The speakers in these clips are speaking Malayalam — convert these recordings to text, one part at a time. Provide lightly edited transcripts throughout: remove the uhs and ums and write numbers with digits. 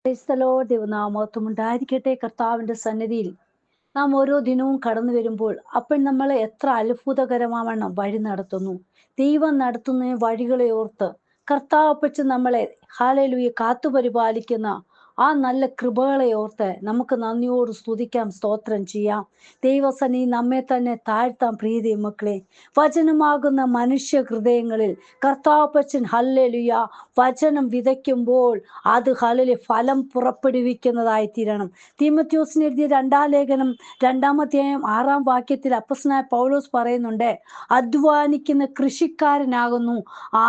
ക്രൈസ്തലോ ദൈവനാമത്വം ഉണ്ടായിരിക്കട്ടെ. കർത്താവിന്റെ സന്നിധിയിൽ നാം ഓരോ ദിനവും കടന്നു വരുമ്പോൾ അപ്പോൾ നമ്മൾ എത്ര അത്ഭുതകരമാവണ്ണം വഴി നടത്തുന്നു. ദൈവം നടത്തുന്ന വഴികളെ ഓർത്ത് കർത്താവപ്പച്ച് നമ്മളെ ഹല്ലേലൂയ കാത്തുപരിപാലിക്കുന്ന ആ നല്ല കൃപകളെ ഓർത്ത് നമുക്ക് നന്ദിയോട് സ്തുതിക്കാം, സ്തോത്രം ചെയ്യാം. ദൈവസന്നി നമ്മെ തന്നെ താഴ്ത്താം. പ്രീതി മക്കളെ, വചനമാകുന്ന മനുഷ്യ ഹൃദയങ്ങളിൽ കർത്താവപ്പച്ചൻ ഹല്ലേലൂയ വചനം വിതയ്ക്കുമ്പോൾ അത് ഹല്ലേലൂയ ഫലം പുറപ്പെടുവിക്കുന്നതായി തീരണം. തീമോഥെയോസിന് എഴുതിയ 2-ാം ലേഖനം 2-ാം അധ്യായം 6-ാം വാക്യത്തിൽ അപ്പോസ്തലനായ പൗലോസ് പറയുന്നുണ്ട്, അധ്വാനിക്കുന്ന കൃഷിക്കാരനാകുന്നു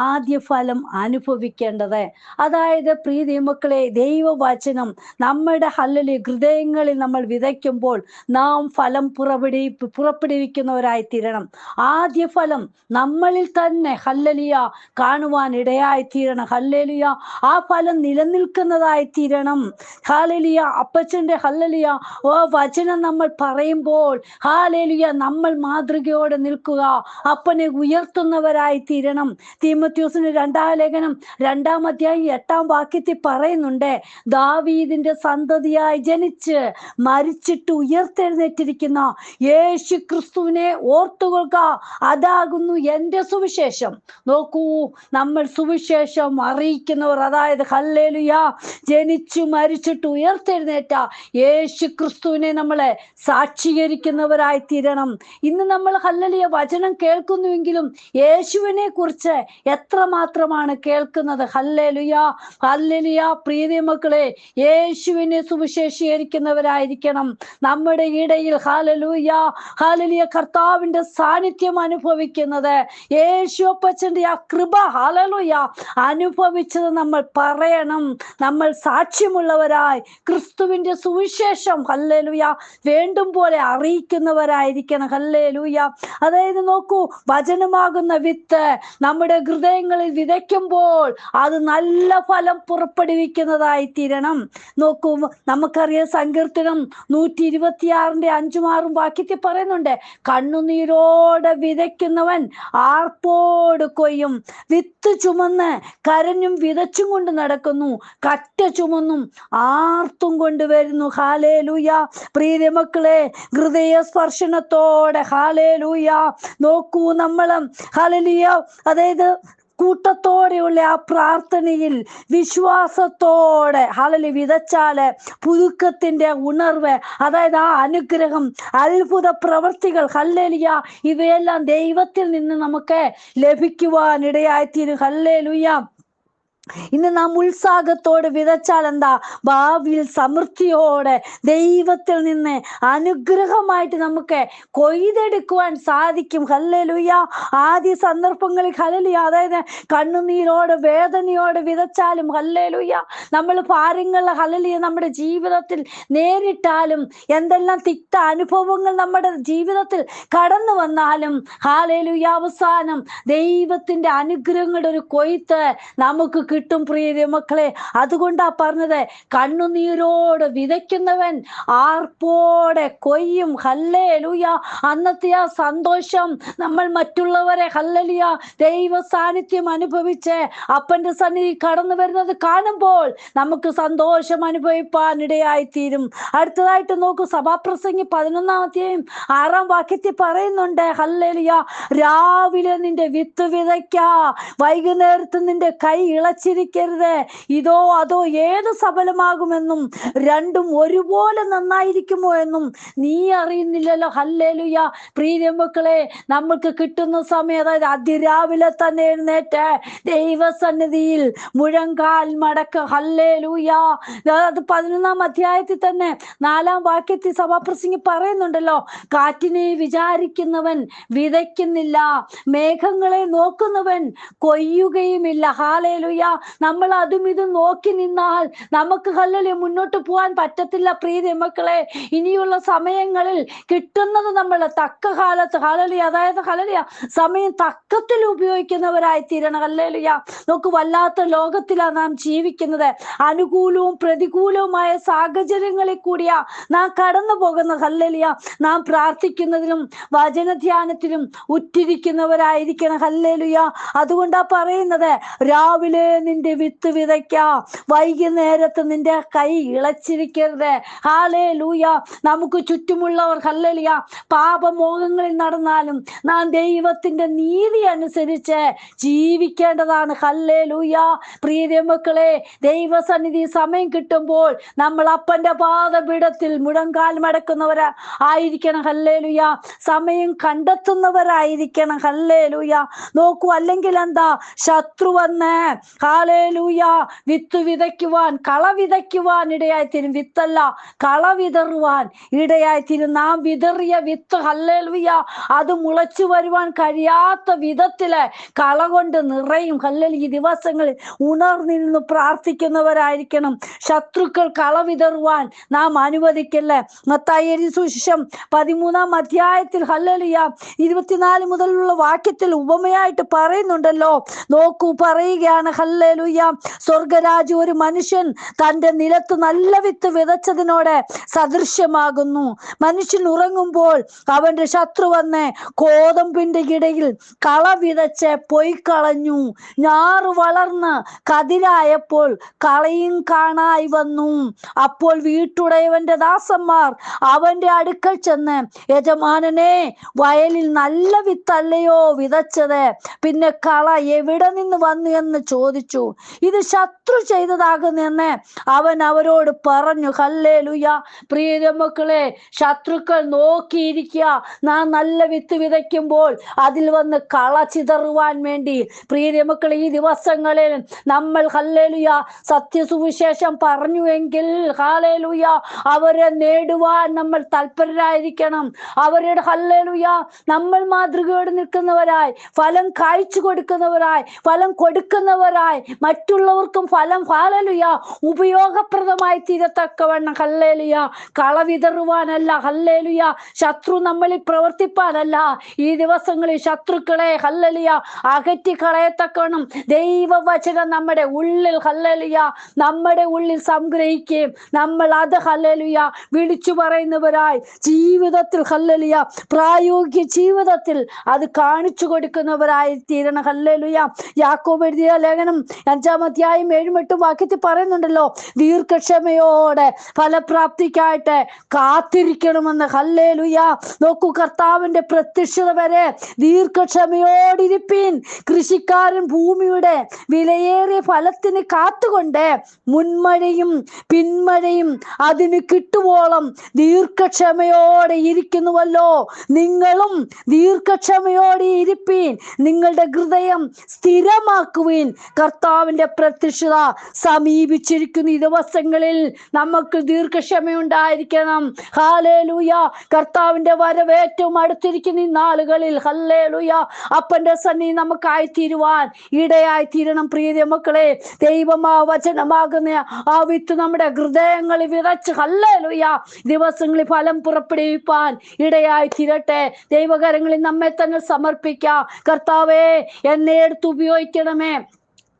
ആദ്യ ഫലം അനുഭവിക്കേണ്ടത്. അതായത് പ്രിയ ദൈവമക്കളെ, ദൈവവചനം നമ്മുടെ ഹല്ലേലൂയ ഹൃദയങ്ങളിൽ നമ്മൾ വിതയ്ക്കുമ്പോൾ നാം ഫലം പുറപ്പെടുവിക്കുന്നവരായി തീരണം. ആദ്യ ഫലം നമ്മളിൽ തന്നെ ഹല്ലേലൂയ കാണുവാൻ ഇടയായി തീരണം. ഹല്ലേലൂയ ആ ഫലം നിലനിൽക്കുന്നതായി തീരണം. ഹല്ലേലൂയ അപ്പച്ചന്റെ ഹല്ലേലൂയ വചനം നമ്മൾ പറയുമ്പോൾ ഹല്ലേലൂയ നമ്മൾ മാതൃകയോടെ നിൽക്കുക, അപ്പനെ ഉയർത്തുന്നവരായി തീരണം. തീമോഥെയോസിന് 2-ാം ലേഖനം 2-ാം അധ്യായം 8-ാം വാക്യത്തിൽ പറയുന്നുണ്ട്, ദാവീദിന്റെ സന്തതിയായി ജനിച്ച് മരിച്ചിട്ട് ഉയർത്തെഴുന്നേറ്റിരിക്കുന്ന യേശു ക്രിസ്തുവിനെ ഓർത്തുകൊള്ളുക, അതാകുന്നു എൻ്റെ സുവിശേഷം. നോക്കൂ, നമ്മൾ സുവിശേഷം അറിയിക്കുന്നവർ, അതായത് ഹല്ലേലൂയ ജനിച്ചു മരിച്ചിട്ട് ഉയർത്തെഴുന്നേറ്റ യേശു ക്രിസ്തുവിനെ നമ്മളെ സാക്ഷീകരിക്കുന്നവരായി തീരണം. ഇന്ന് നമ്മൾ ഹല്ലേലൂയ വചനം കേൾക്കുന്നുവെങ്കിലും യേശുവിനെ കുറിച്ച് എത്രമാത്രമാണ് കേൾക്കുന്നത്? ഹല്ലേലൂയ ഹല്ലേലൂയ പ്രിയ മക്കളെ, യേശുവിനെ സുവിശേഷീകരിക്കുന്നവരായിരിക്കണം. നമ്മുടെ ഇടയിൽ ഹല്ലേലൂയ ഹല്ലേലൂയ കർത്താവിന്റെ സാന്നിധ്യം അനുഭവിക്കുന്നത്, യേശു അപ്പച്ചന്റെ ആ കൃപ ഹല്ലേലൂയ അനുഭവിച്ചത് നമ്മൾ പറയണം. നമ്മൾ സാക്ഷ്യമുള്ളവരായി ക്രിസ്തുവിന്റെ സുവിശേഷം ഹല്ലേലൂയ വേണ്ടും പോലെ അറിയിക്കുന്നവരായിരിക്കണം. ഹല്ലേലൂയ. അതായത് നോക്കൂ, വചനമാകുന്ന വിത്ത് നമ്മുടെ ഹൃദയങ്ങളിൽ വിതയ്ക്കുമ്പോൾ അത് നല്ല ഫലം പുറപ്പെടുവിക്കുന്നതായി തീരണം. നോക്കൂ, നമുക്കറിയാം സങ്കീർത്തനം 126-ന്റെ 5-6 വാക്യത്തിൽ പറയുന്നുണ്ട്, കണ്ണുനീരോടെ വിതയ്ക്കുന്നവൻ ആർപ്പോട് കൊയ്യും, വിത്ത് ചുമന്ന് കരഞ്ഞും വിതച്ചും കൊണ്ട് നടക്കുന്നു, കറ്റ ചുമന്നും ആർത്തും കൊണ്ടുവരുന്നു. ഹല്ലേലൂയ പ്രിയ മക്കളെ, ഹൃദയ സ്പർശനത്തോടെ ഹല്ലേലൂയ നോക്കൂ, നമ്മൾ ഹല്ലേലൂയ അതായത് കൂട്ടത്തോടെയുള്ള ആ പ്രാർത്ഥനയിൽ വിശ്വാസത്തോടെ ഹല്ലേലൂയ വിതച്ചാല് പുതുക്കത്തിന്റെ ഉണർവ്, അതായത് ആ അനുഗ്രഹം, അത്ഭുത പ്രവൃത്തികൾ ഹല്ലേലൂയ ഇവയെല്ലാം ദൈവത്തിൽ നിന്ന് നമുക്ക് ലഭിക്കുവാൻ ഇടയായിത്തീരും. ഹല്ലേലൂയ. ഇന്ന് നാം ഉത്സാഹത്തോടെ വിതച്ചാൽ എന്താ, ഭാവിയിൽ സമൃദ്ധിയോടെ ദൈവത്തിൽ നിന്ന് അനുഗ്രഹമായിട്ട് നമുക്ക് കൊയ്തെടുക്കുവാൻ സാധിക്കും. ഹല്ലേലൂയ. ആദ്യ സന്ദർഭങ്ങളിൽ ഹല്ലേലൂയ അതായത് കണ്ണുനീരോടെ വേദനയോടെ വിതച്ചാലും ഹല്ലേലൂയ, നമ്മൾ ഭാരങ്ങൾ ഹല്ലേലൂയ നമ്മുടെ ജീവിതത്തിൽ നേരിട്ടാലും എന്തെല്ലാം തിക്ത അനുഭവങ്ങൾ നമ്മുടെ ജീവിതത്തിൽ കടന്നു വന്നാലും ഹല്ലേലൂയ അവസാനം ദൈവത്തിന്റെ അനുഗ്രഹങ്ങളുടെ ഒരു കൊയ്ത്ത് നമുക്ക് കിട്ടും. പ്രിയ മക്കളെ, അതുകൊണ്ടാ പറഞ്ഞത്, കണ്ണുനീരോട് വിതയ്ക്കുന്നവൻ ആർപ്പോടെ കൊയ്യും. ഹല്ലേലൂയ. അന്നത്തെ ആ സന്തോഷം നമ്മൾ മറ്റുള്ളവരെ ഹല്ലേലൂയ ദൈവ സാന്നിധ്യം അനുഭവിച്ച് അപ്പന്റെ സന്നിധി കടന്നു വരുന്നത് കാണുമ്പോൾ നമുക്ക് സന്തോഷം അനുഭവിപ്പാൻ ഇടയായിത്തീരും. അടുത്തതായിട്ട് നോക്കൂ, സഭാപ്രസംഗി 11-ാം അധ്യായം 6-ാം വാക്യത്തിൽ പറയുന്നുണ്ട്, ഹല്ലേലൂയ രാവിലെ നിന്റെ വിത്ത് വിതയ്ക്ക, വൈകുന്നേരത്ത് നിന്റെ കൈ ഇളച്ചിരിക്കരുത്, ഇതോ അതോ ഏത് സഫലമാകുമെന്നും രണ്ടും ഒരുപോലെ നന്നായിരിക്കുമോ എന്നും നീ അറിയുന്നില്ലല്ലോ. ഹല്ലേലൂയ പ്രിയ മക്കളെ, നമ്മൾക്ക് കിട്ടുന്ന സമയം, അതായത് അതിരാവിലെ തന്നെ എഴുന്നേറ്റ് ദൈവസന്നിധിയിൽ മുഴങ്കാൽ മടക്ക്. ഹല്ലേലൂയ. അത് 11-ാം അധ്യായത്തിൽ തന്നെ 4-ാം വാക്യത്തിൽ സഭാപ്രസംഗി പറയുന്നുണ്ടല്ലോ, കാറ്റിനെ വിചാരിക്കുന്നവൻ വിതയ്ക്കുന്നില്ല, മേഘങ്ങളെ നോക്കുന്നവൻ കൊയ്യുകയുമില്ല. ഹല്ലേലൂയ. നമ്മൾ അതും ഇതും നോക്കി നിന്നാൽ നമുക്ക് ഹല്ലേലൂയ മുന്നോട്ട് പോകാൻ പറ്റത്തില്ല. പ്രിയ മക്കളെ, ഇനിയുള്ള സമയങ്ങളിൽ കിട്ടുന്നത് നമ്മൾ തക്ക കാലത്ത് ഹല്ലേലൂയ അതായത് ഹല്ലേലൂയ സമയം തക്കത്തിൽ ഉപയോഗിക്കുന്നവരായി തീരണം. ഹല്ലേലൂയ. നമുക്ക് വല്ലാത്ത ലോകത്തിലാണ് നാം ജീവിക്കുന്നത്. അനുകൂലവും പ്രതികൂലവുമായ സാഹചര്യങ്ങളിൽ കൂടിയാ നാം കടന്നു പോകുന്നത്. ഹല്ലേലൂയ. നാം പ്രാർത്ഥിക്കുന്നതിലും വചനധ്യാനത്തിലും ഉറ്റിരിക്കുന്നവരായിരിക്കണം. ഹല്ലേലൂയ. അതുകൊണ്ടാ പറയുന്നത്, രാവിലെ നിന്റെ വിത്ത് വിതയ്ക്കാം, വൈകുന്നേരത്ത് നിന്റെ കൈ ഇളച്ചിരിക്കരുത്. ഹല്ലേലൂയ. നമുക്ക് ചുറ്റുമുള്ളവർ ഹല്ലേലൂയ പാപമോഹങ്ങളിൽ നടന്നാലും നാം ദൈവത്തിന്റെ നീതി അനുസരിച്ച് ജീവിക്കേണ്ടതാണ്. ഹല്ലേലൂയ. പ്രിയ മക്കളെ, ദൈവസന്നിധി സമയം കിട്ടുമ്പോൾ നമ്മൾ അപ്പന്റെ പാദപീഠത്തിൽ മുഴങ്കാൽ മടക്കുന്നവരാ ആയിരിക്കണം. ഹല്ലേലൂയ. സമയം കണ്ടെത്തുന്നവരായിരിക്കണം. ഹല്ലേലൂയ. നോക്കൂ, അല്ലെങ്കിൽ എന്താ, ശത്രു വന്ന് ഹല്ലേലൂയ വിത്ത് വിതയ്ക്കുവാൻ, കള വിതയ്ക്കുവാൻ ഇടയായിത്തീരും. വിത്തല്ല, കള വിതറുവാൻ ഇടയായിത്തീരും. നാം വിതറിയ വിത്ത് ഹല്ലേലൂയ അത് മുളച്ചു വരുവാൻ കഴിയാത്ത വിധത്തില് കള കൊണ്ട് നിറയും. ഹല്ലേലൂയ. ഈ ദിവസങ്ങളിൽ ഉണർന്നിരുന്ന് പ്രാർത്ഥിക്കുന്നവരായിരിക്കണം. ശത്രുക്കൾ കള വിതറുവാൻ നാം അനുവദിക്കല്ലേ. മത്തായി എഴുതിയ സുവിശേഷം 13-ാം അധ്യായത്തിൽ ഹല്ലേലൂയ 24 മുതലുള്ള വാക്യത്തിൽ ഉപമയായിട്ട് പറയുന്നുണ്ടല്ലോ. നോക്കൂ, പറയുകയാണ് ഹല്ലേലൂയ, സ്വർഗരാജ്യം ഒരു മനുഷ്യൻ തന്റെ നിലത്ത് നല്ല വിത്ത് വിതച്ചതിനോട് സദൃശ്യമാകുന്നു. മനുഷ്യൻ ഉറങ്ങുമ്പോൾ അവന്റെ ശത്രു വന്ന് കോതമ്പിന്റെ ഇടയിൽ കള വിതച്ച് പൊയ്ക്കളഞ്ഞു. ഞാറ് വളർന്ന് കതിരായപ്പോൾ കളയും കാണായി വന്നു. അപ്പോൾ വീട്ടുടയവന്റെ ദാസന്മാർ അവന്റെ അടുക്കൽ ചെന്ന്, യജമാനനെ, വയലിൽ നല്ല വിത്തല്ലയോ വിതച്ചത്, പിന്നെ കള എവിടെ നിന്ന് വന്നു എന്ന് ചോദിച്ചു. ഇത് ശത്രു ചെയ്തതാകുന്നെന്ന് അവൻ അവരോട് പറഞ്ഞു. ഹല്ലേലൂയ. പ്രിയ മക്കളെ, ശത്രുക്കൾ നോക്കിയിരിക്കുക. നാം നല്ല വിത്ത് വിതയ്ക്കുമ്പോൾ അതിൽ വന്ന് കള ചിതറുവാൻ വേണ്ടി. പ്രിയ മക്കളെ, ഈ ദിവസങ്ങളിൽ നമ്മൾ ഹല്ലേലൂയ സത്യസുവിശേഷം പറഞ്ഞുവെങ്കിൽ ഹല്ലേലൂയ അവരെ നേടുവാൻ നമ്മൾ തൽപരരായിരിക്കണം. അവരുടെ ഹല്ലേലൂയ നമ്മൾ മാതൃകയോട് നിൽക്കുന്നവരായി, ഫലം കായ്ച്ചു കൊടുക്കുന്നവരായി, ഫലം കൊടുക്കുന്നവരായി, മറ്റുള്ളവർക്കും ഫലം ഹല്ലേലൂയ ഉപയോഗപ്രദമായി തീരത്തക്കവണ്ണം ഹല്ലേലൂയ കള വിതറുവാനല്ല, ഹല്ലേലൂയ ശത്രു നമ്മളിൽ പ്രവർത്തിപ്പാനല്ല. ഈ ദിവസങ്ങളിൽ ശത്രുക്കളെ ഹല്ലേലൂയ അകറ്റി കളയത്തക്കവണ്ണം ദൈവവചനം നമ്മുടെ ഉള്ളിൽ ഹല്ലേലൂയ നമ്മുടെ ഉള്ളിൽ സംഗ്രഹിക്കുകയും നമ്മൾ അത് ഹല്ലേലൂയ വിളിച്ചു പറയുന്നവരായി ജീവിതത്തിൽ ഹല്ലേലൂയ പ്രായോഗിക ജീവിതത്തിൽ അത് കാണിച്ചു കൊടുക്കുന്നവരായി തീരണം. ഹല്ലേലൂയ. യാക്കോബ് എഴുതിയ ലേഖനം 5-ാം അധ്യായം 7-8 വാക്യത്തിൽ പറയുന്നുണ്ടല്ലോ, ദീർഘക്ഷമയോടെ ഫലപ്രാപ്തിക്കായിട്ട് കാത്തിരിക്കണമെന്ന്. ഹല്ലേലൂയ. നോക്കൂ, കർത്താവിന്റെ പ്രത്യക്ഷത വരെ ദീർഘക്ഷമയോടിരിപ്പീൻ. കൃഷിക്കാരൻ ഭൂമിയുടെ വിലയേറിയ ഫലത്തിന് കാത്തുകൊണ്ട് മുൻമഴയും പിന്മഴയും അതിന് കിട്ടുവോളം ദീർഘക്ഷമയോടെ ഇരിക്കുന്നുവല്ലോ. നിങ്ങളും ദീർഘക്ഷമയോടെ ഇരിപ്പീൻ, നിങ്ങളുടെ ഹൃദയം സ്ഥിരമാക്കുവീൻ, കർത്താവിന്റെ പ്രത്യക്ഷത സമീപിച്ചിരിക്കുന്ന ഈ ദിവസങ്ങളിൽ നമുക്ക് ദീർഘക്ഷമയുണ്ടായിരിക്കണം. ഹല്ലേലൂയ. കർത്താവിന്റെ വരവ് ഏറ്റവും അടുത്തിരിക്കുന്ന ഈ നാളുകളിൽ ഹല്ലേലൂയ അപ്പന്റെ സന്നിധി നമുക്കായി തീരുവാൻ ഇടയായി തീരണം. പ്രിയ മക്കളെ, ദൈവമാ വചനമാകുന്ന ആ വിത്ത് നമ്മുടെ ഹൃദയങ്ങളിൽ വിതച്ച് ഹല്ലേലൂയ ദിവസങ്ങളിൽ ഫലം പുറപ്പെടുവിപ്പാൻ ഇടയായി തീരട്ടെ. ദൈവകരങ്ങളിൽ നമ്മെ തന്നെ സമർപ്പിക്കാം. കർത്താവേ, എന്നെ എടുത്ത് ഉപയോഗിക്കണമേ.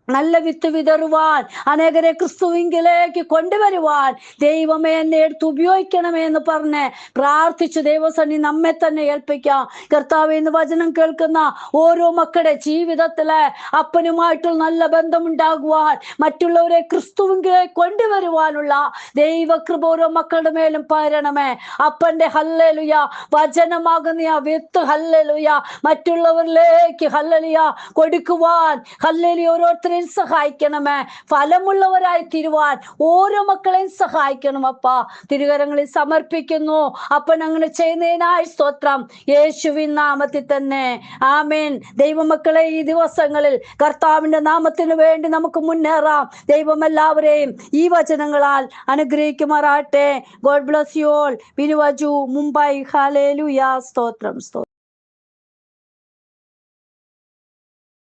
നല്ല വിത്ത് വിതറുവാൻ, അനേകരെ ക്രിസ്തുവിങ്കിലേക്ക് കൊണ്ടുവരുവാൻ ദൈവമേ എന്നെ എടുത്ത് ഉപയോഗിക്കണമേ എന്ന് പറഞ്ഞ് പ്രാർത്ഥിച്ചു ദൈവസന്നിധി നമ്മെ തന്നെ ഏൽപ്പിക്കാം. കർത്താവേ, ഇന്ന് വചനം കേൾക്കുന്ന ഓരോ മക്കളുടെ ജീവിതത്തില് അപ്പനുമായിട്ടുള്ള നല്ല ബന്ധമുണ്ടാകുവാൻ, മറ്റുള്ളവരെ ക്രിസ്തുവിങ്കിലേക്ക് കൊണ്ടുവരുവാനുള്ള ദൈവകൃപ ഓരോ മക്കളുടെ മേലും പകരണമേ. അപ്പന്റെ ഹല്ലേലൂയ വചനമാകുന്ന ആ വിത്ത് ഹല്ലേലൂയ മറ്റുള്ളവരിലേക്ക് ഹല്ലേലൂയ കൊടുക്കുവാൻ ഹല്ലേലൂയ ഓരോരുത്തരെ സഹായിക്കണമേ. ഫലമുള്ളവരായി തീരുവാൻ ഓരോ മക്കളെയും സഹായിക്കണം. അപ്പ തിരുകരങ്ങളിൽ സമർപ്പിക്കുന്നു. അപ്പൻ അങ്ങനെ ചെയ്യുന്നതിനായി സ്തോത്രം, യേശുവിൻ നാമത്തിൽ തന്നെ ആമേൻ. ദൈവമക്കളെ, ഈ ദിവസങ്ങളിൽ കർത്താവിന്റെ നാമത്തിന് വേണ്ടി നമുക്ക് മുന്നേറാം. ദൈവം എല്ലാവരെയും ഈ വചനങ്ങളാൽ അനുഗ്രഹിക്കുമാറാട്ടെ. God bless you all. Binuvaju, Mumbai. ഹല്ലേലൂയ. സ്തോത്രം.